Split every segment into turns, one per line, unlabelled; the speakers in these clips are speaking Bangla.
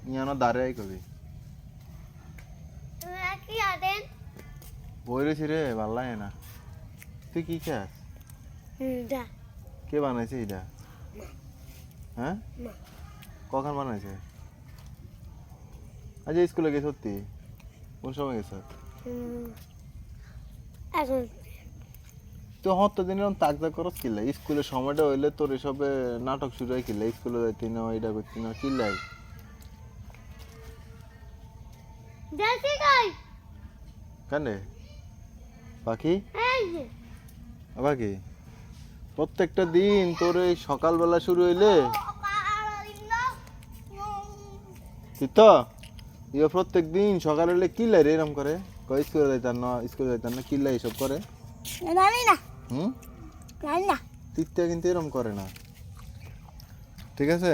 ইয়ানো দাঁড়াই কবি বই রয়েছি রে ভাল লাগে না তুই কি খাস কে বানাইছে এটা হ্যাঁ কখন বানাইছে আজ স্কুলে গেছ সত্যি কোন সময় গেছ তো হত দিন এরকম তাক তাক করস কিল্লা স্কুলের সময়টা হইলে তোর এসবে নাটক শুরু হয় কিল্লা স্কুলে যাইতি না এটা করতি না কিল্লাই কানে পাখি পাখি প্রত্যেকটা দিন তোর এই সকালবেলা শুরু হইলে তো ইয়ে প্রত্যেক দিন সকাল হইলে কিল্লাই রে এরম করে স্কুলে যাইতাম না কিল্লাই এসব করে তিত্তা কিন্তু এরম করে না ঠিক আছে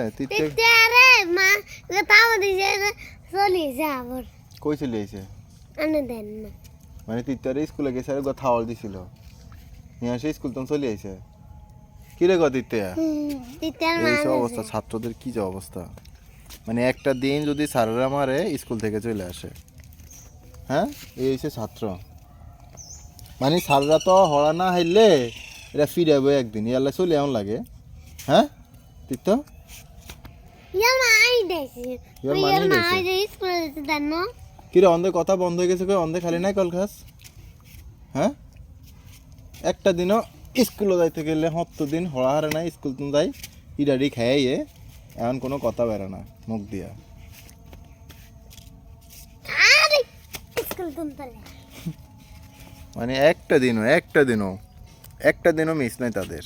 কই চলে আইছে মানে তিত্তারে স্কুলে গেছে আর থাওয়াল দিছিল নিয়ে আসে স্কুল তখন চলে আইছে কি রে গো তিত্তা অবস্থা ছাত্রদের কি যে অবস্থা মানে একটা দিন যদি স্যারেরা মারে স্কুল থেকে চলে আসে হ্যাঁ এই হচ্ছে ছাত্র মানে স্যাররা তো হড়া না হাইলে এটা ফিরাবো একদিন ইয়াল্লা চলে এমন লাগে হ্যাঁ তিত্ত কিরে অন্ধে কথা বন্ধ হয়ে গেছে অন্ধে খালি নাই কল খাস হ্যাঁ একটা দিনও স্কুলে যাইতে গেলে হত্ত দিন হড়া হারে না স্কুল তুমি যাই ইডাডি খাইয়ে এমন কোনো কথা বেরো না মুখ দিয়া মানে একটা দিনও মিস নাই তাদের